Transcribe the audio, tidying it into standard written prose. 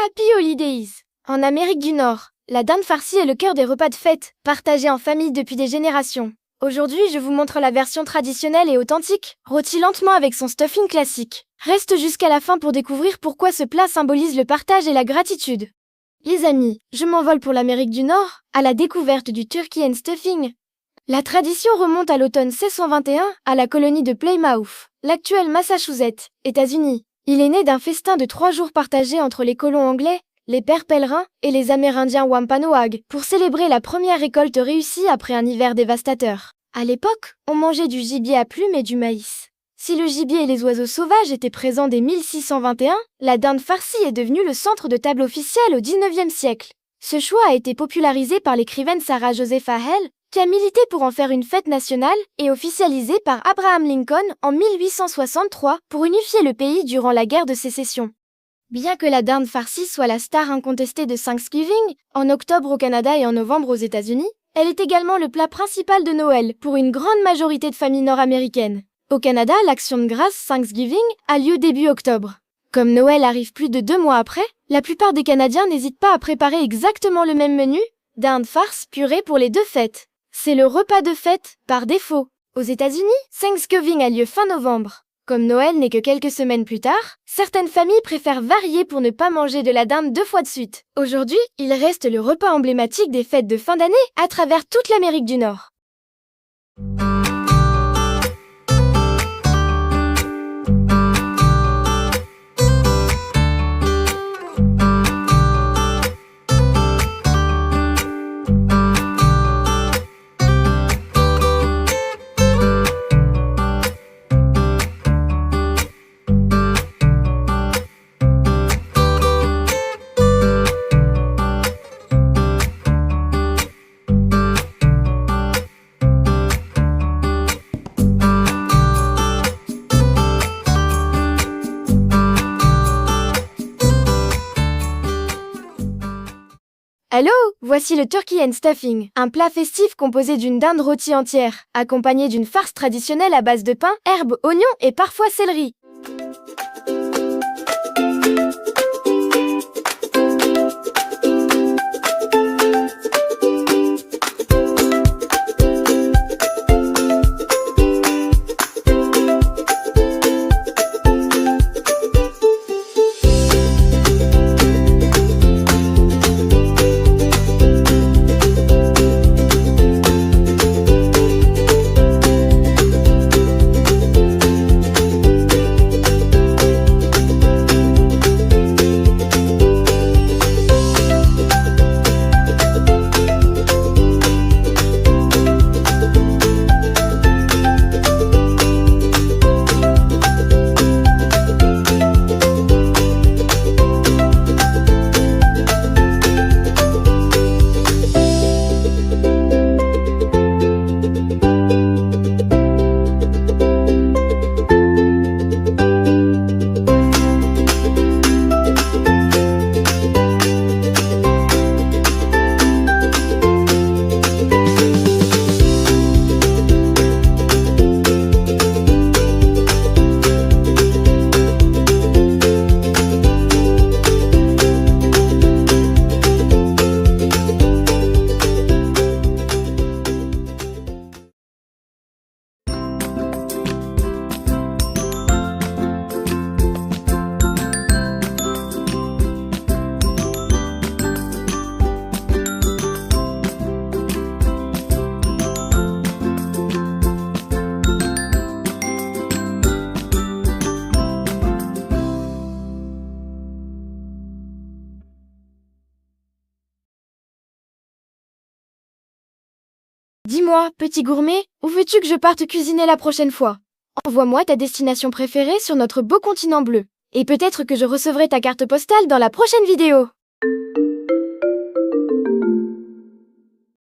Happy Holidays! En Amérique du Nord, la dinde farcie est le cœur des repas de fête, partagés en famille depuis des générations. Aujourd'hui, je vous montre la version traditionnelle et authentique, rôtie lentement avec son stuffing classique. Reste jusqu'à la fin pour découvrir pourquoi ce plat symbolise le partage et la gratitude. Les amis, je m'envole pour l'Amérique du Nord, à la découverte du turkey and stuffing. La tradition remonte à l'automne 1621, à la colonie de Plymouth, l'actuel Massachusetts, États-Unis. Il est né d'un festin de 3 jours partagés entre les colons anglais, les pères pèlerins et les Amérindiens Wampanoag, pour célébrer la première récolte réussie après un hiver dévastateur. À l'époque, on mangeait du gibier à plumes et du maïs. Si le gibier et les oiseaux sauvages étaient présents dès 1621, la dinde farcie est devenue le centre de table officiel au XIXe siècle. Ce choix a été popularisé par l'écrivaine Sarah Josepha Hale, qui a milité pour en faire une fête nationale, et officialisé par Abraham Lincoln en 1863 pour unifier le pays durant la guerre de sécession. Bien que la dinde farcie soit la star incontestée de Thanksgiving, en octobre au Canada et en novembre aux États-Unis, elle est également le plat principal de Noël pour une grande majorité de familles nord-américaines. Au Canada, l'action de grâce Thanksgiving a lieu début octobre. Comme Noël arrive plus de 2 mois après, la plupart des Canadiens n'hésitent pas à préparer exactement le même menu, dinde farce purée pour les 2 fêtes. C'est le repas de fête, par défaut. Aux États-Unis, Thanksgiving a lieu fin novembre. Comme Noël n'est que quelques semaines plus tard, certaines familles préfèrent varier pour ne pas manger de la dinde 2 fois de suite. Aujourd'hui, il reste le repas emblématique des fêtes de fin d'année à travers toute l'Amérique du Nord. Hello, voici le turkey and stuffing, un plat festif composé d'une dinde rôtie entière, accompagné d'une farce traditionnelle à base de pain, herbes, oignons et parfois céleri. Dis-moi, petit gourmet, où veux-tu que je parte cuisiner la prochaine fois? Envoie-moi ta destination préférée sur notre beau continent bleu. Et peut-être que je recevrai ta carte postale dans la prochaine vidéo.